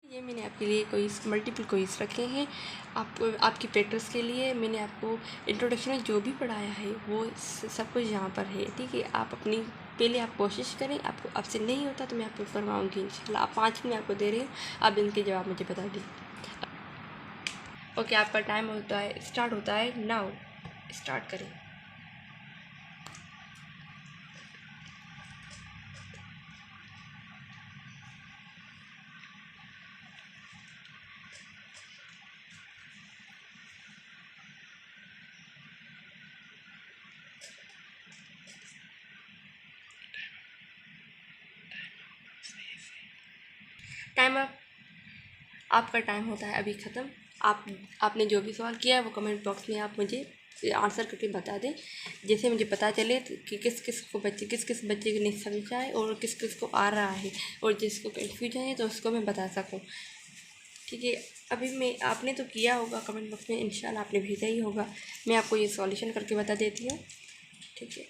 ये मैंने आपके लिए क्विज़ मल्टीपल क्विज़ रखे हैं आपको आपकी प्रैक्टिस के लिए। मैंने आपको इंट्रोडक्शन में जो भी पढ़ाया है वो सब कुछ यहाँ पर है, ठीक है। आप अपनी पहले आप कोशिश करें, आपको आपसे नहीं होता तो मैं आपको करवाऊँगी इंशाल्लाह। आप 5 मिनट आपको दे रही हूँ, आप इनके जवाब मुझे बता दें। ओके, आपका टाइम स्टार्ट होता है नाउ। स्टार्ट करें। टाइम आपका टाइम होता है अभी ख़त्म। आपने जो भी सवाल किया है वो कमेंट बॉक्स में आप मुझे आंसर करके बता दें, जैसे मुझे पता चले कि किस किस बच्चे को नहीं समझ आए और किस किस को आ रहा है, और जिसको कन्फ्यूजन है तो उसको मैं बता सकूं, ठीक है। अभी मैं आपने तो किया होगा कमेंट बॉक्स में, इंशाल्लाह आपने भेजा ही होगा। मैं आपको ये सॉल्यूशन करके बता देती हूँ, ठीक है।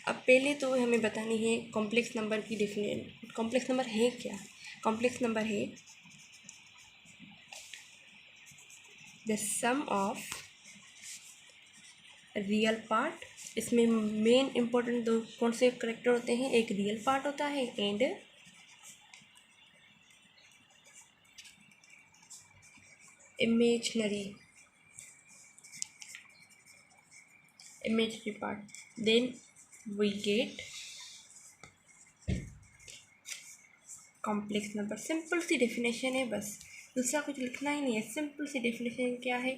अब पहले तो हमें बतानी है कॉम्प्लेक्स नंबर की डेफिनेशन। कॉम्प्लेक्स नंबर है क्या? कॉम्प्लेक्स नंबर है the sum of real part. इसमें मेन इंपॉर्टेंट दो कौन से करेक्टर होते हैं? एक रियल पार्ट होता है and imaginary part. Then we get complex number. Simple सी डेफिनेशन है, बस दूसरा कुछ लिखना ही नहीं है। सिंपल सी डेफिनेशन क्या है?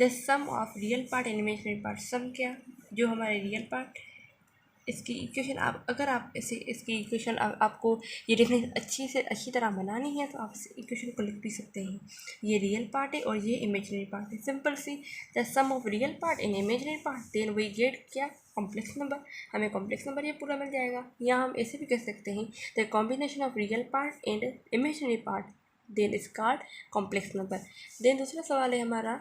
The sum of real part and imaginary part. Sum क्या? जो हमारे रियल पार्ट, इसकी इक्वेशन आप अगर आप इसकी इक्वेशन आपको ये डेफिनेशन अच्छी तरह बनानी है तो आप इस इक्वेशन को लिख भी सकते हैं। ये रियल पार्ट है और ये इमेजिनरी पार्ट है। Simple C the sum of real part and imaginary part, then we get क्या? Complex number. हमें कॉम्प्लेक्स नंबर ये पूरा मिल जाएगा। या हम ऐसे भी कह सकते हैं the combination of real part and imaginary part then is called complex number. Then दूसरा सवाल है हमारा,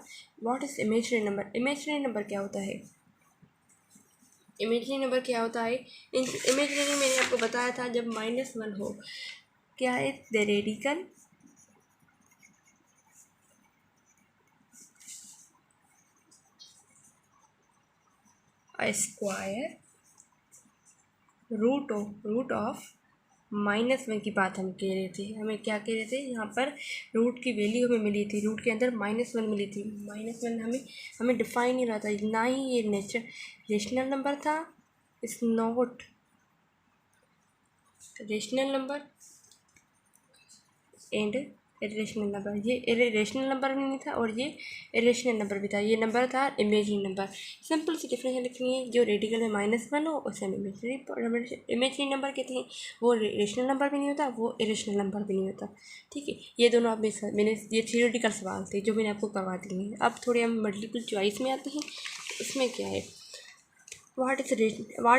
what is imaginary number? Imaginary number क्या होता है? इमेजिनरी नंबर क्या होता है? इमेजिनरी मैंने आपको बताया था जब -1 हो, क्या है? The radical square root of -1 की बात हम कह रहे थे। हमें क्या कह रहे थे? यहाँ पर रूट की वैल्यू हमें मिली थी, रूट के अंदर -1 मिली थी। -1 हमें डिफाइन नहीं रहा था, ना ही ये रेशनल नंबर था, इस not rational number and irrational number. ये इरेशनल नंबर भी नहीं था और ये इरेशनल नंबर भी था। ये नंबर था इमेजिनरी नंबर। सिंपल सी डिफरेंस लिखनी है, जो रेडिकल में -1 हो उसे हम इमेजिनरी नंबर कहते हैं। वो रेशनल नंबर भी नहीं होता, वो इरेशनल नंबर भी नहीं होता, ठीक है। ये दोनों आप मैंने ये थियोरेटिकल सवाल थे जो मैंने आपको करवा दिए हैं। अब थोड़े हम मल्टीपल चॉइस में आते हैं। इसमें क्या है? What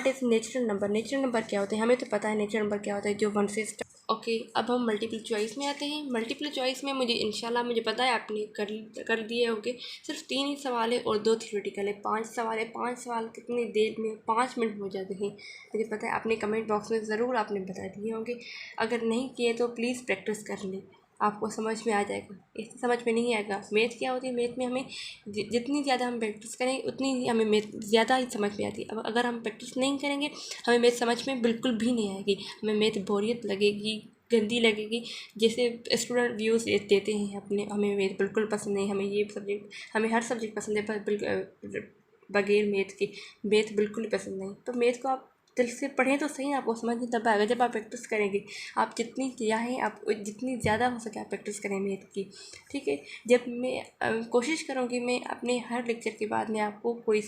is natural number? Natural number क्या होते हैं? हमें तो पता है नेचुरल नंबर क्या होता है, जो 1 से ओके। अब हम मल्टीपल चॉइस में आते हैं। मल्टीपल चॉइस में मुझे पता है आपने कर दिए होंगे। सिर्फ 3 ही सवाल है और 2 थियोरेटिकल है। 5 सवाल है। 5 सवाल कितनी देर में? 5 मिनट हो जाते हैं। मुझे पता है आपने कमेंट बॉक्स में ज़रूर आपने बता दिए होंगे। अगर नहीं किए तो प्लीज़ प्रैक्टिस कर लें, आपको समझ में आ जाएगा। इससे समझ में नहीं आएगा। मैथ क्या होती है? मैथ में हमें जितनी ज़्यादा हम प्रैक्टिस करें उतनी ही हमें मैथ ज़्यादा ही समझ में आती है। अब अगर हम प्रैक्टिस नहीं करेंगे हमें मैथ समझ में बिल्कुल भी नहीं आएगी। हमें मैथ बोरियत लगेगी, गंदी लगेगी। जैसे स्टूडेंट व्यूज़ देते हैं अपने, हमें मैथ बिल्कुल पसंद नहीं, हमें ये सब्जेक्ट, हमें हर सब्जेक्ट पसंद है पर बगैर मैथ के मैथ बिल्कुल पसंद नहीं। तो मैथ को आप दिल से पढ़ें तो सही, आपको समझ नहीं तब आएगा जब आप प्रैक्टिस करेंगे। आप जितनी चाहें आप जितनी ज़्यादा हो सके आप प्रैक्टिस करें मैथ की, ठीक है। जब मैं कोशिश करूँगी मैं अपने हर लेक्चर के बाद में आपको कोई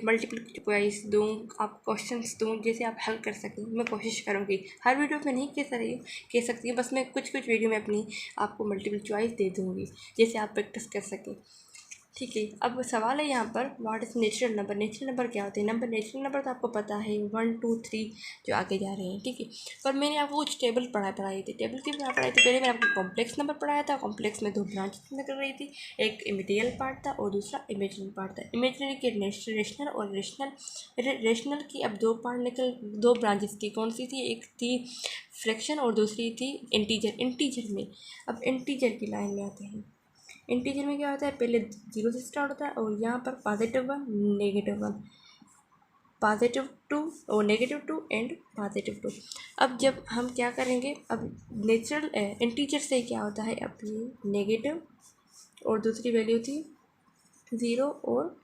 मल्टीपल चॉइस दूँ, आप क्वेश्चंस दूँ जैसे आप हल कर सकें। मैं कोशिश करूँगी, हर वीडियो में नहीं कह सकती हूँ, बस मैं कुछ वीडियो में अपनी आपको मल्टीपल चॉइस दे दूँगी जैसे आप प्रैक्टिस कर सकें, ठीक है। अब सवाल है यहाँ पर what is natural number. Natural number क्या होते हैं? नेचुरल नंबर तो आपको पता है 1 2 3 जो आगे जा रहे हैं, ठीक है। पर मैंने आपको कुछ टेबल पढ़ाई थी। टेबल की पढ़ाई थी, पहले मैंने आपको कॉम्प्लेक्स नंबर पढ़ाया था। कॉम्प्लेक्स में 2 ब्रांचेस निकल रही थी, एक इमेटियल पार्ट था और दूसरा इमेजिनरी पार्ट था। इमेजिनरी के रेशनल और रेशनल की अब 2 ब्रांचेस थी। कौन सी थी? एक थी फ्रैक्शन और दूसरी थी इंटीजर। इंटीजर में अब इंटीजर की लाइन में आते हैं। इंटीजर में क्या होता है? पहले 0 से स्टार्ट होता है और यहाँ पर +1 -1, +2 और -2 एंड +2। अब जब हम क्या करेंगे, अब नेचुरल इंटीजर से क्या होता है, अब ये नेगेटिव और दूसरी वैल्यू थी 0 और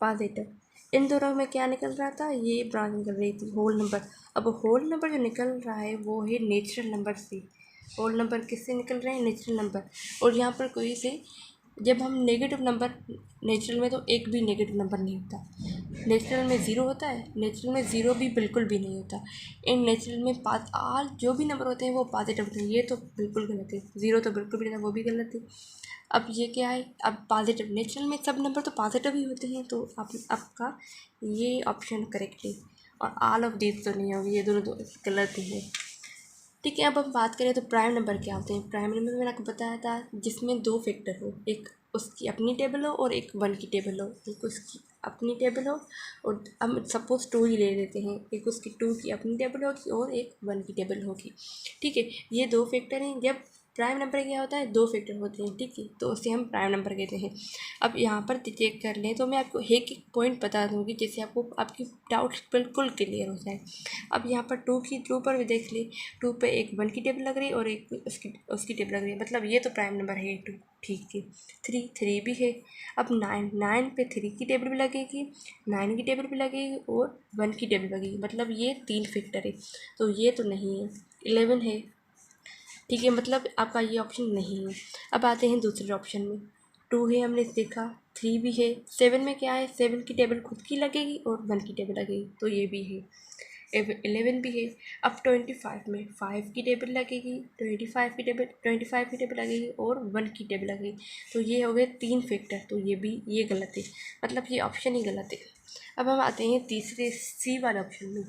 +, इन दोनों में क्या निकल रहा था? ये ब्रांच निकल रही थी होल नंबर। अब होल नंबर जो निकल रहा है वो है नेचुरल नंबर से। होल नंबर किससे निकल रहे हैं? Natural number. और यहाँ पर कोई से जब हम नेगेटिव नंबर, नेचुरल में तो एक भी नेगेटिव नंबर नहीं होता। नेचुरल में 0 होता है, नेचुरल में 0 भी बिल्कुल भी नहीं होता। इन नेचुरल में आल जो भी नंबर होते हैं वो पॉजिटिव होते हैं। ये तो बिल्कुल गलत है। 0 तो बिल्कुल भी नहीं था, वो भी गलत है। अब ये क्या है? अब पॉजिटिव, नेचुरल में सब नंबर तो पॉजिटिव ही होते हैं, तो आपका ये ऑप्शन करेक्ट है। और ऑल ऑफ दीज तो नहीं होगी, ये दोनों तो गलत ही है, ठीक है। अब हम बात करें तो प्राइम नंबर क्या होते हैं। प्राइम नंबर मैंने आपको बताया था जिसमें 2 फैक्टर हो, एक उसकी अपनी टेबल हो और एक 1 की टेबल हो। एक उसकी अपनी टेबल हो और हम सपोज 2 ही ले लेते हैं, एक उसकी 2 की अपनी टेबल होगी और एक 1 की टेबल होगी, ठीक है। ये 2 फैक्टर हैं। जब प्राइम नंबर क्या होता है? 2 फैक्टर होते हैं, ठीक है, तो उसे हम प्राइम नंबर कहते हैं। अब यहाँ पर चेक कर लें तो मैं आपको एक एक पॉइंट बता दूँगी जिससे आपको आपकी डाउट बिल्कुल क्लियर हो जाए। अब यहाँ पर 2 पर भी देख ले, 2 पे एक 1 की टेबल लग रही है और एक उसकी टेबल लग रही है, मतलब ये तो प्राइम नंबर है 2, ठीक है। 3 भी है। अब 9 पे 3 की टेबल भी लगेगी, 9 की टेबल भी लगेगी और 1 की टेबल लगेगी, मतलब ये 3 फैक्टर है, तो ये तो नहीं है। 11 है, ठीक है, मतलब आपका ये ऑप्शन नहीं है। अब आते हैं दूसरे ऑप्शन में। 2 है, हमने देखा, 3 भी है। 7 में क्या है? 7 की टेबल खुद की लगेगी और 1 की टेबल लगेगी, तो ये भी है। 11 भी है। अब 25 में 5 की टेबल लगेगी, 25 की टेबल लगेगी और 1 की टेबल लगेगी, तो ये हो गए 3 फैक्टर, तो ये गलत है, मतलब ये ऑप्शन ही गलत है। अब हम आते हैं तीसरे सी वाले ऑप्शन में।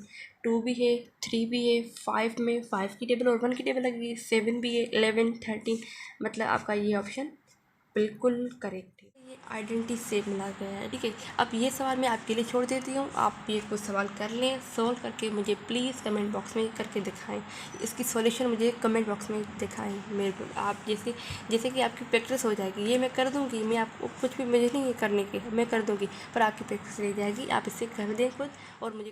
2 भी है, 3 भी है, 5 में 5 की टेबल और 1 की टेबल लगेगी, 7 भी है, 11 13, मतलब आपका ये ऑप्शन बिल्कुल करेक्ट है। ये आइडेंटिटी से मिला गया है, ठीक है। अब ये सवाल मैं आपके लिए छोड़ देती हूँ, आप ये कुछ सवाल कर लें, सॉल्व करके मुझे प्लीज़ कमेंट बॉक्स में करके दिखाएं। इसकी सॉल्यूशन मुझे कमेंट बॉक्स में दिखाएं मेरे को। आप जैसे कि आपकी प्रैक्टिस हो जाएगी, ये मैं कर दूँगी, मैं आपको कुछ भी मुझे नहीं है करने की, मैं कर दूँगी, पर आपकी प्रैक्टिस रह जाएगी। आप इसे कर दें खुद और मुझे